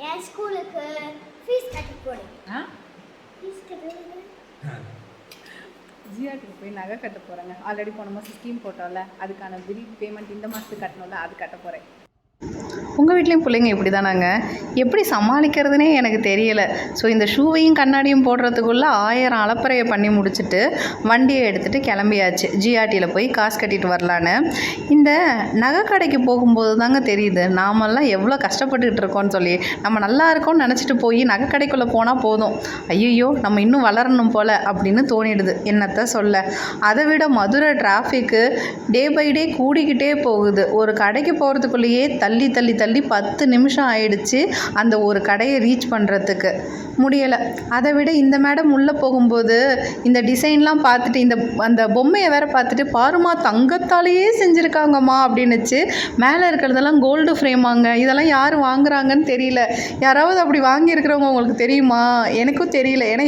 என் ஸ்கூலுக்கு ஃபீஸ் கட்டி போடு. ஃபீஸ் கட்டுறது ஜிஆர்டிக்கு போய் நகை கட்ட போகிறேங்க. ஆல்ரெடி போன மாதம் ஸ்கீம் போட்டோம்ல, அதுக்கான பில் பேமெண்ட் இந்த மாதத்துக்கு கட்டணும்ல, அது கட்ட போகிறேன். உங்கள் வீட்லேயும் பிள்ளைங்க இப்படி தானாங்க? எப்படி சமாளிக்கிறதுனே எனக்கு தெரியலை. ஸோ இந்த ஷூவையும் கண்ணாடியும் போடுறதுக்குள்ளே 1000 அலப்பறையை பண்ணி முடிச்சுட்டு வண்டியை எடுத்துகிட்டு கிளம்பியாச்சு ஜிஆர்டியில் போய் காசு கட்டிட்டு வரலான்னு. இந்த நகை கடைக்கு போகும்போது தாங்க தெரியுது நாமெல்லாம் எவ்வளோ கஷ்டப்பட்டுக்கிட்டு இருக்கோம்னு சொல்லி. நம்ம நல்லா இருக்கோம்னு நினச்சிட்டு போய் நகை கடைக்குள்ளே போனால் போதும், ஐயோ நம்ம இன்னும் வளரணும் போல் அப்படின்னு தோணிடுது. என்னத்தை சொல்ல, அதை விட மதுரை டிராஃபிக்கு டே பை டே கூடிக்கிட்டே போகுது. ஒரு கடைக்கு போகிறதுக்குள்ளேயே தள்ளி தள்ளி தள்ளி 10 நிமிஷம் ஆயிடுச்சு அந்த ஒரு கடையை ரீச் பண்ணுறதுக்கு. முடியலை. அதை விட இந்த மேடம் உள்ளே போகும்போது இந்த டிசைன்லாம் பார்த்துட்டு அந்த பொம்மையை வேற பார்த்துட்டு, பாருமா தங்கத்தாலேயே செஞ்சுருக்காங்கம்மா அப்படின்னுச்சு. மேலே இருக்கிறதெல்லாம் கோல்டு ஃப்ரேமாங்க. இதெல்லாம் யார் வாங்குறாங்கன்னு தெரியல. யாராவது அப்படி வாங்கியிருக்கிறவங்க உங்களுக்கு தெரியுமா? எனக்கும் தெரியல. ஏன்னா